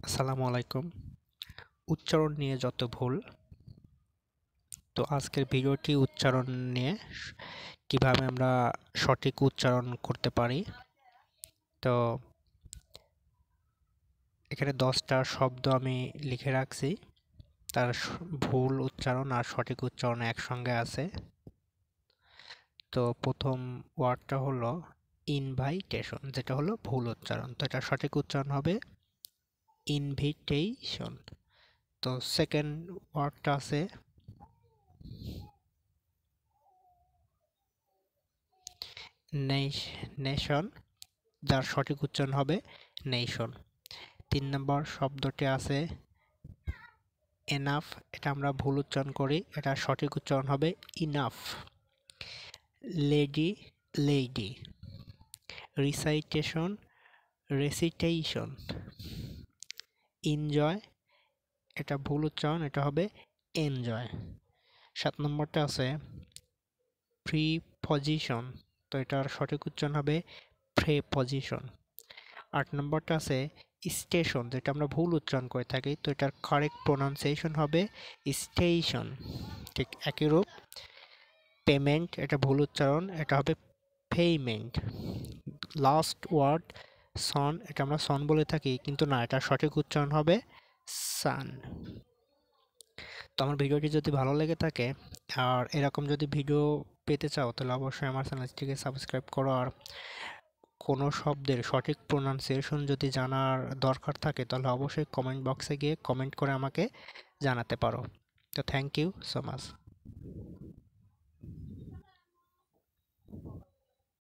আসসালামু আলাইকুম। উচ্চারণ নিয়ে যত ভুল, তো আজকের ভিডিওটি উচ্চারণ নিয়ে কিভাবে আমরা সঠিক উচ্চারণ করতে পারি। তো এখানে 10টা শব্দ আমি লিখে রাখছি, তার ভুল উচ্চারণ আর সঠিক উচ্চারণ একসঙ্গে আছে। তো প্রথম ওয়ার্ডটা হলো ইনভাইটেশন, যেটা হলো ভুল উচ্চারণ। তো এটা সঠিক উচ্চারণ হবে ইনভিটেশন। তো সেকেন্ড ওয়ার্ডটা আছে নেশন, যার সঠিক উচ্চারণ হবে নেশন। 3 নম্বর শব্দটি আছে এনাফ, এটা আমরা ভুল উচ্চারণ করি, এটা সঠিক উচ্চারণ হবে enough. Lady, lady. Recitation, recitation. Enjoy, এটা ভুল উচ্চারণ, এটা হবে এনজয়। 7 নম্বরটা আছে প্রিপজিশন, তো এটার সঠিক উচ্চারণ হবে প্রেপজিশন। 8 নম্বরটা আছে স্টেশন, যেটা আমরা ভুল উচ্চারণ করে থাকি, তো এটার কারেক্ট প্রোনাউন্সিয়েশন হবে স্টেশন। ঠিক একই রূপ। পেমেন্ট, এটা ভুল উচ্চারণ, এটা হবে পেমেন্ট। লাস্ট ওয়ার্ড সন, এটা আমরা সন বলে থাকি, কিন্তু না, এটা সঠিক উচ্চারণ হবে সান। তো আমার ভিডিওটি যদি ভালো লেগে থাকে আর এরকম যদি ভিডিও পেতে চাও, তাহলে অবশ্যই আমার চ্যানেলটিকে সাবস্ক্রাইব করো। আর কোনো শব্দের সঠিক প্রোনাউন্সিয়েশন যদি জানার দরকার থাকে, তাহলে অবশ্যই কমেন্ট বক্সে গিয়ে কমেন্ট করে আমাকে জানাতে পারো। তো থ্যাংক ইউ সো মাচ।